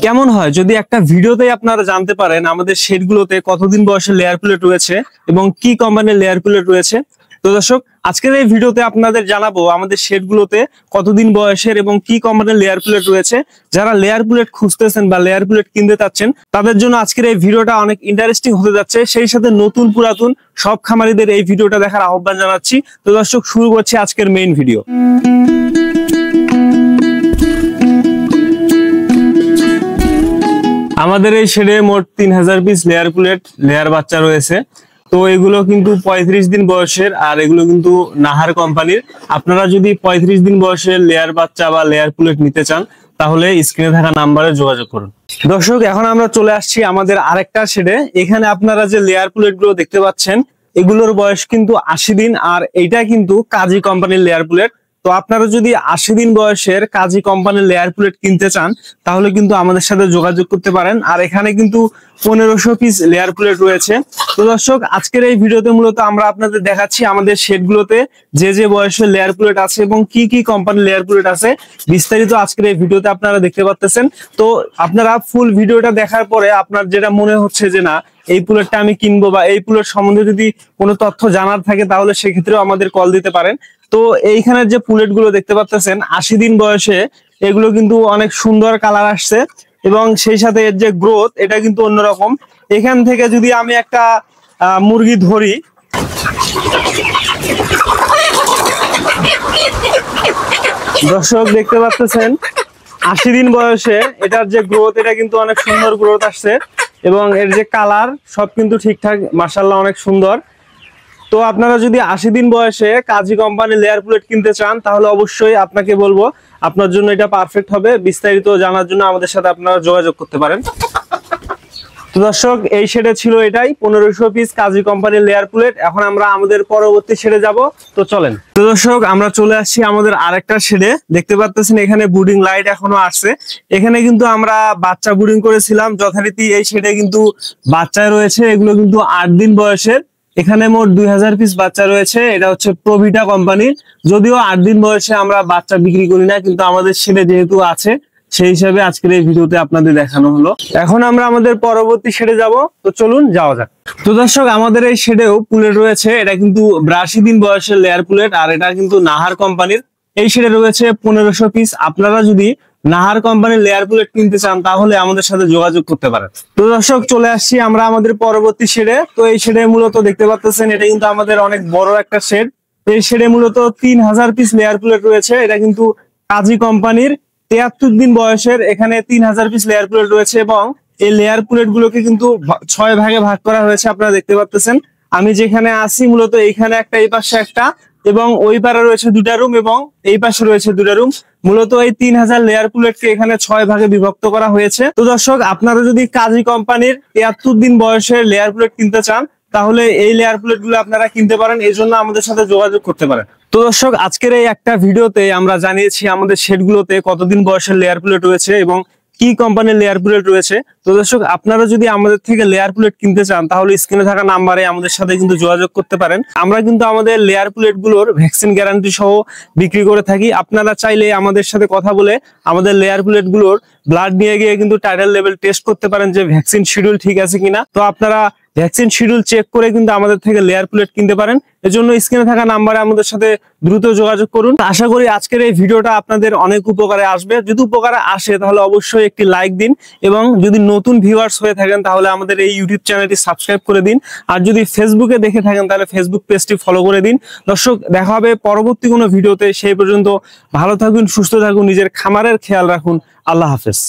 কেমন হয় যদি একটা ভিডিওতে আপনারা জানতে পারেন আমাদের শেডগুলোতে কতদিন বয়সের লেয়ার প্লেট রয়েছে এবং কি কোম্পানির লেয়ার প্লেট রয়েছে। তো দর্শক, আজকের এই ভিডিওতে আপনাদের জানাবো আমাদের শেডগুলোতে কতদিন বয়সের এবং কি কোম্পানির লেয়ার প্লেট রয়েছে। যারা লেয়ার প্লেট খুঁজতেছেন বা লেয়ার প্লেট কিনতে চাচ্ছেন তাদের জন্য আজকের এই ভিডিওটা অনেক ইন্টারেস্টিং হতে যাচ্ছে। সেই সাথে নতুন পুরাতন সব খামারিদের এই ভিডিওটা দেখার আহ্বান জানাচ্ছি। তো দর্শক, শুরু করছি আজকের মেইন ভিডিও। আমাদের এই শেডে মোট 3000 পিস লেয়ার প্লেট লেয়ার বাচ্চা রয়েছে। তো এগুলো কিন্তু 35 দিন বয়সের, আর এগুলো কিন্তু নাহার কোম্পানির। আপনারা যদি 35 দিন বয়সের লেয়ার বাচ্চা বা লেয়ার প্লেট নিতে চান তাহলে স্ক্রিনে থাকা নাম্বারে যোগাযোগ করুন। দর্শক, এখন আমরা চলে আসছি আমাদের আরেকটা শেডে। এখানে আপনারা যে লেয়ার প্লেট গুলো দেখতে পাচ্ছেন এগুলোর বয়স কিন্তু 80 দিন, আর এইটা কিন্তু কাজী কোম্পানির লেয়ার প্লেট। তো আপনারা যদি 80 দিন বয়সের কাজী কোম্পানির লেয়ার প্লেট কিনতে চান তাহলে কিন্তু আমাদের সাথে যোগাযোগ করতে পারেন। আর এখানে কিন্তু 1500 পিস লেয়ার প্লেট রয়েছে। তো দর্শক, আজকের এই ভিডিওতে মূলত আমরা আপনাদের দেখাচ্ছি আমাদের শেডগুলোতে যে যে বয়সের লেয়ার প্লেট আছে এবং কি কি কোম্পানির লেয়ার প্লেট আছে বিস্তারিত আজকের এই ভিডিওতে আপনারা দেখতে পাচ্ছেন। তো আপনারা ফুল ভিডিওটা দেখার পরে আপনার যেটা মনে হচ্ছে যে না এই প্লেটটা আমি কিনবো বা এই প্লেট সম্বন্ধে যদি কোনো তথ্য জানার থাকে তাহলে সেক্ষেত্রেও আমাদের কল দিতে পারেন। তো এইখানের যে প্লেট গুলো দেখতে পাচ্ছেন 80 দিন বয়সে, এগুলো কিন্তু অনেক সুন্দর কালার আসছে এবং সেই সাথে এর যে গ্রোথ এটা কিন্তু অন্যরকম। এখান থেকে যদি আমি একটা মুরগি ধরি, দর্শক দেখতে পাচ্ছেন 80 দিন বয়সে এটার যে গ্রোথ এটা কিন্তু অনেক সুন্দর গ্রোথ আসছে এবং এর যে কালার সব কিন্তু ঠিকঠাক, মাশাআল্লাহ অনেক সুন্দর। তো আপনারা যদি 80 দিন বয়সে কাজী কোম্পানির লেয়ার প্লেট কিনতে চান তাহলে অবশ্যই আপনাকে বলবো আপনার জন্য এটা পারফেক্ট হবে। বিস্তারিত জানার জন্য আমাদের সাথে আপনারা যোগাযোগ করতে পারেন। তো দর্শক, এই শেডে ছিল এটাই 1500 পিস কাজী কোম্পানির লেয়ার প্লেট। এখন আমরা আমাদের পরবর্তী শেডে যাব, তো চলেন। তো দর্শক, আমরা চলে আসছি আমাদের আরেকটা শেডে। দেখতে পাচ্ছেন এখানে বুডিং লাইট এখনো আসছে। এখানে কিন্তু আমরা বাচ্চা বুডিং করেছিলাম যথারীতি। এই শেডে কিন্তু বাচ্চা রয়েছে, এগুলো কিন্তু 8 দিন বয়সের। এখানে মোট 2000 পিস বাচ্চা রয়েছে। এটা হচ্ছে প্রভিটা কোম্পানির। যদিও 8 দিন বয়সে আমরা বাচ্চা বিক্রি করি না, কিন্তু আমাদের শেডে যেহেতু আছে সেই হিসাবে আজকের এই ভিডিওতে আপনাদের দেখানো হলো। এখন আমরা আমাদের পরবর্তী শেডে যাব, তো চলুন যাওয়া যাক। তো দর্শক, আমাদের এই শেডেও প্লেট রয়েছে। এটা কিন্তু 82 দিন বয়সের লেয়ার প্লেট, আর এটা কিন্তু নাহার কোম্পানির। এই শেডে রয়েছে 1500 পিস। আপনারা যদি নাহার কোম্পানির লেয়ার প্লেট কিনতে চান তাহলে আমাদের সাথে যোগাযোগ করতে পারেন। তো দর্শক, চলে আসছি আমরা আমাদের পরবর্তী শেডে। তো এই শেডে মূলত দেখতে পাচ্ছেন এটা কিন্তু আমাদের অনেক বড় একটা শেড। এই শেডে মূলত 3000 পিস লেয়ার প্লেট রয়েছে। এটা কিন্তু কাজী কোম্পানির 73 দিন বয়সের। এখানে 3000 পিস লেয়ার প্লেট রয়েছে এবং এই লেয়ার প্লেট গুলোকে কিন্তু 6 ভাগে ভাগ করা হয়েছে। আপনারা দেখতে পাচ্ছেন আমি যেখানে আছি মূলত এইখানে একটা, এই পাশে একটা এবং ওই পারে রয়েছে 2টা রুম এবং এই পাশে রয়েছে 2টা রুম। মূলত এই 3000 লেয়ার প্লেটকে এখানে 6 ভাগে বিভক্ত করা হয়েছে। তো দর্শক, আপনারা যদি কাজী কোম্পানির 73 দিন বয়সের লেয়ার প্লেট কিনতে চান তাহলে এই লেয়ার প্লেট গুলো আপনারা কিনতে পারেন। এই জন্য আমাদের সাথে যোগাযোগ করতে পারেন। তো দর্শক, আজকের এই একটা ভিডিওতে আমরা জানিয়েছি আমাদের শেডগুলোতে কতদিন বয়সের লেয়ার প্লেট রয়েছে এবং কি কোম্পানির লেয়ার প্লেট রয়েছে। তো দর্শক, আপনারা যদি আমাদের থেকে লেয়ার প্লেট কিনতে চান তাহলে স্ক্রিনে থাকা নাম্বারে আমাদের সাথে কিন্তু যোগাযোগ করতে পারেন। আমরা কিন্তু আমাদের লেয়ার প্লেট গুলোর ভ্যাকসিন গ্যারান্টি সহ বিক্রি করে থাকি। আপনারা চাইলে আমাদের সাথে কথা বলে আমাদের লেয়ার প্লেট গুলোর ব্লাড নিয়ে গিয়ে কিন্তু টাইটাল লেভেল টেস্ট করতে পারেন যে ভ্যাকসিন শিডিউল ঠিক আছে কিনা। তো আপনারা ভ্যাকসিন শিডিউল চেক করে কিন্তু আমাদের থেকে লেয়ার প্লেট কিনতে পারেন। এজন্য স্ক্রিনে থাকা নাম্বারে আমাদের সাথে দ্রুত যোগাযোগ করুন। আশা করি আজকের এই ভিডিওটা আপনাদের অনেক উপকারে আসবে। যদি উপকারে আসে তাহলে অবশ্যই একটি লাইক দিন এবং যদি নতুন ভিউয়ার্স হয়ে থাকেন তাহলে আমাদের এই ইউটিউব চ্যানেলটি সাবস্ক্রাইব করে দিন। আর যদি ফেসবুকে দেখে থাকেন তাহলে ফেসবুক পেজটি ফলো করে দিন। দর্শক, দেখা হবে পরবর্তী কোনো ভিডিওতে। সেই পর্যন্ত ভালো থাকুন, সুস্থ থাকুন, নিজের খামারের খেয়াল রাখুন। আল্লাহ হাফেজ।